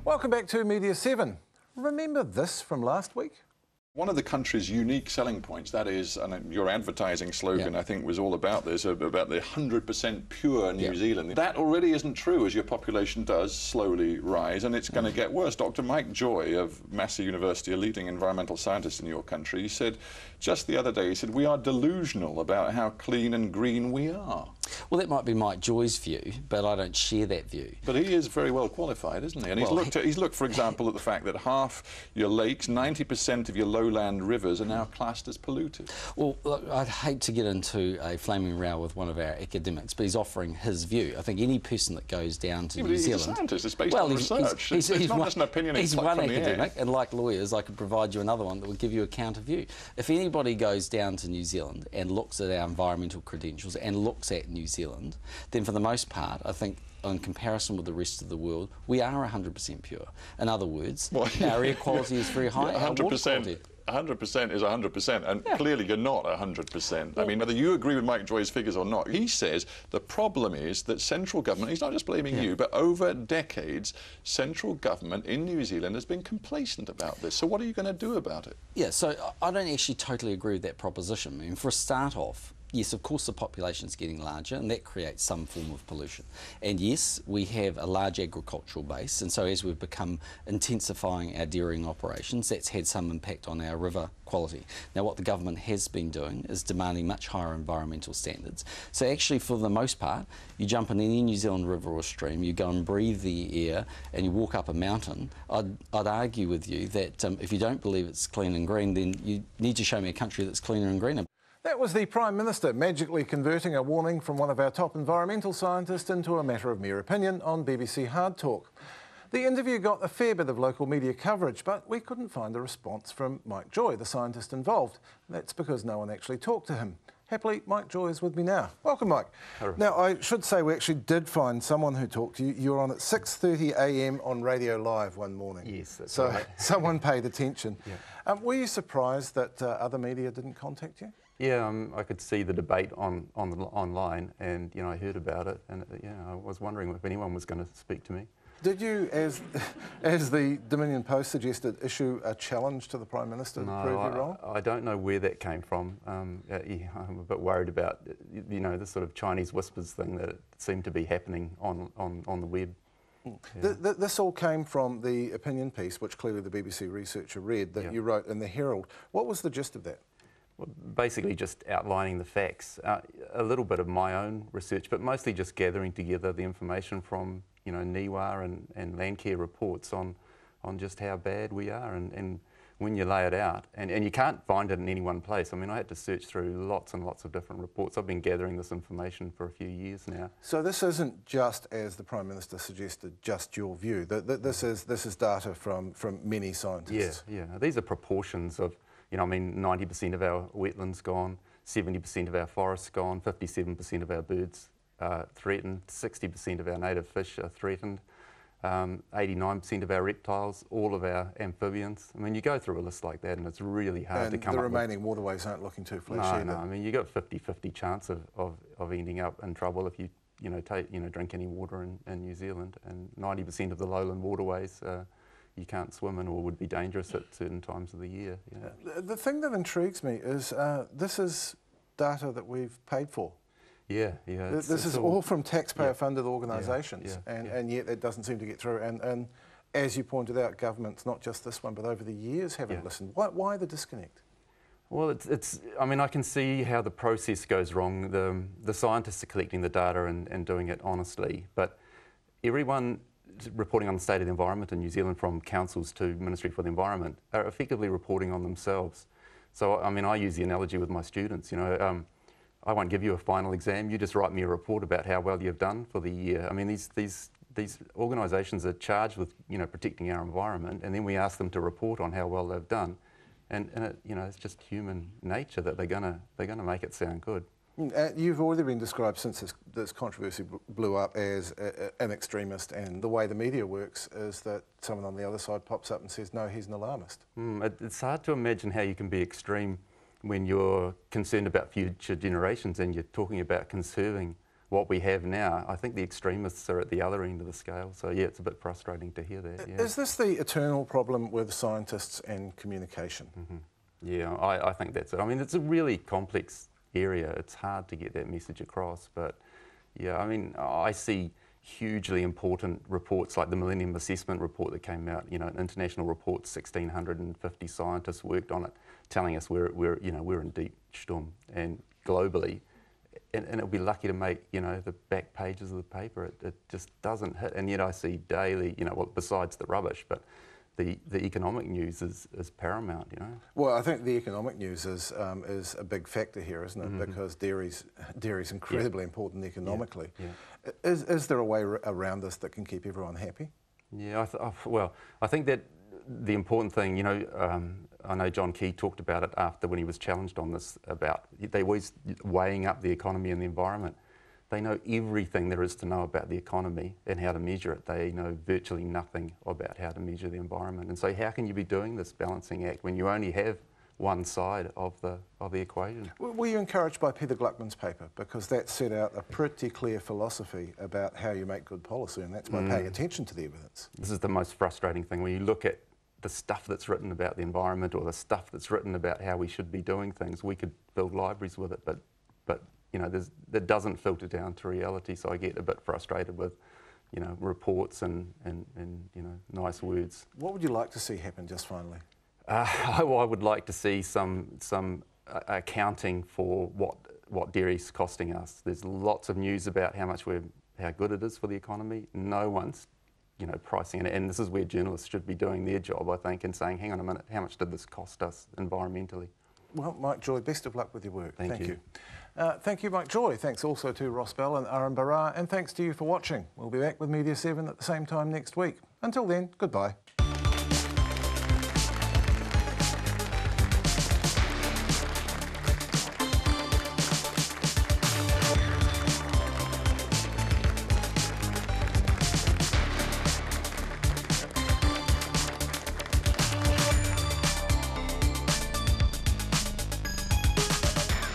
Welcome back to Media7. Remember this from last week? One of the country's unique selling points, that is, and your advertising slogan, I think, was all about this, about the 100% pure New Zealand. That already isn't true as your population does slowly rise, and it's going to get worse. Dr. Mike Joy of Massey University, a leading environmental scientist in your country, he said just the other day, he said, we are delusional about how clean and green we are. Well, that might be Mike Joy's view, but I don't share that view. But he is very well qualified, isn't he? And he's looked, for example, at the fact that half your lakes, 90% of your lowland rivers are now classed as polluted. Well, look, I'd hate to get into a flaming row with one of our academics, but he's offering his view. I think any person that goes down to New Zealand... He's a scientist. It's based on research. It's not just an opinion he's one from the academic, air. and like lawyers, I could provide you another one that would give you a counter view. If anybody goes down to New Zealand and looks at our environmental credentials and looks at New Zealand, then for the most part, I think, in comparison with the rest of the world, we are 100% pure. In other words, our air quality is very high. 100%. 100% is 100%, and clearly you're not 100%. I mean, whether you agree with Mike Joy's figures or not, he says the problem is that central government, he's not just blaming you, but over decades, central government in New Zealand has been complacent about this. So what are you going to do about it? Yeah, so I don't actually totally agree with that proposition. I mean, for a start off, yes, of course the population is getting larger and that creates some form of pollution. And yes, we have a large agricultural base, and so as we've become intensifying our dairying operations, that's had some impact on our river quality. Now what the government has been doing is demanding much higher environmental standards. So actually for the most part, you jump in any New Zealand river or stream, you go and breathe the air and you walk up a mountain, I'd argue with you that if you don't believe it's clean and green, then you need to show me a country that's cleaner and greener. That was the Prime Minister magically converting a warning from one of our top environmental scientists into a matter of mere opinion on BBC Hard Talk. The interview got a fair bit of local media coverage, but we couldn't find a response from Mike Joy, the scientist involved. That's because no one actually talked to him. Happily, Mike Joy is with me now. Welcome, Mike. Hello. Now, I should say we actually did find someone who talked to you. You were on at 6:30 a.m. on Radio Live one morning. Yes, that's so right. Someone paid attention. Were you surprised that other media didn't contact you? Yeah, I could see the debate online, and I heard about it, and I was wondering if anyone was going to speak to me. Did you, as the Dominion Post suggested, issue a challenge to the Prime Minister to prove you wrong? I don't know where that came from. I'm a bit worried about this sort of Chinese whispers thing that seemed to be happening on the web. Yeah. This all came from the opinion piece, which clearly the BBC researcher read, that you wrote in the Herald. What was the gist of that? Well, basically just outlining the facts, a little bit of my own research, but mostly just gathering together the information from NIWA and Landcare reports on just how bad we are, and when you lay it out, and you can't find it in any one place. I mean, I had to search through lots and lots of different reports. I've been gathering this information for a few years now. So this isn't just, as the Prime Minister suggested, just your view. This is data from many scientists. Yeah. These are proportions of, I mean, 90% of our wetlands gone, 70% of our forests gone, 57% of our birds threatened, 60% of our native fish are threatened, 89% of our reptiles, all of our amphibians. I mean, you go through a list like that and it's really hard to come up with. And the remaining waterways aren't looking too flesh either. No, I mean, you've got a 50-50 chance of ending up in trouble if you drink any water in New Zealand, and 90% of the lowland waterways you can't swim in or would be dangerous at certain times of the year. The thing that intrigues me is this is data that we've paid for. Yeah. This is all from taxpayer-funded organisations, and yet it doesn't seem to get through. And as you pointed out, governments, not just this one, but over the years, haven't listened. Why the disconnect? Well, I mean, I can see how the process goes wrong. The scientists are collecting the data and doing it honestly, but everyone reporting on the state of the environment in New Zealand, from councils to Ministry for the Environment, are effectively reporting on themselves. So, I mean, I use the analogy with my students, I won't give you a final exam, you just write me a report about how well you've done for the year. I mean, these organisations are charged with, protecting our environment, and then we ask them to report on how well they've done. And it, it's just human nature that they're gonna make it sound good. You've already been described, since this controversy blew up, as an extremist, and the way the media works is that someone on the other side pops up and says, no, he's an alarmist. It's hard to imagine how you can be extreme when you're concerned about future generations and you're talking about conserving what we have now, I think the extremists are at the other end of the scale. So yeah, it's a bit frustrating to hear that. Yeah. Is this the eternal problem with scientists and communication? Mm-hmm. Yeah, I think that's it. I mean, it's a really complex area. It's hard to get that message across, but yeah, I mean, I see hugely important reports like the Millennium Assessment report that came out, you know, an international report, 1,650 scientists worked on it, telling us we're in deep storm, and globally, and it'll be lucky to make, you know, the back pages of the paper. It just doesn't hit, and yet I see daily, you know, well, besides the rubbish, but the economic news is paramount, you know. Well, I think the economic news is a big factor here, isn't it? Mm-hmm. Because dairy's incredibly important economically. Yeah. Yeah. Is there a way around this that can keep everyone happy? Yeah, well, I think that the important thing, you know, I know John Key talked about it after when he was challenged on this, about they always weighing up the economy and the environment. They know everything there is to know about the economy and how to measure it. They know virtually nothing about how to measure the environment. And so how can you be doing this balancing act when you only have one side of the equation? Were you encouraged by Peter Gluckman's paper? Because that set out a pretty clear philosophy about how you make good policy, and that's by paying attention to the evidence. This is the most frustrating thing. When you look at the stuff that's written about the environment or the stuff that's written about how we should be doing things, we could build libraries with it, but you know, that doesn't filter down to reality. So I get a bit frustrated with, you know, reports and you know, nice words. What would you like to see happen, just finally? I would like to see some accounting for what dairy's costing us. There's lots of news about how good it is for the economy. No one's, you know, pricing it, and this is where journalists should be doing their job, I think, and saying, hang on a minute, how much did this cost us environmentally? Well, Mike Joy, best of luck with your work. Thank you. Thank you, Mike Joy. Thanks also to Ross Bell and Aaron Barra, and thanks to you for watching. We'll be back with Media7 at the same time next week. Until then, goodbye.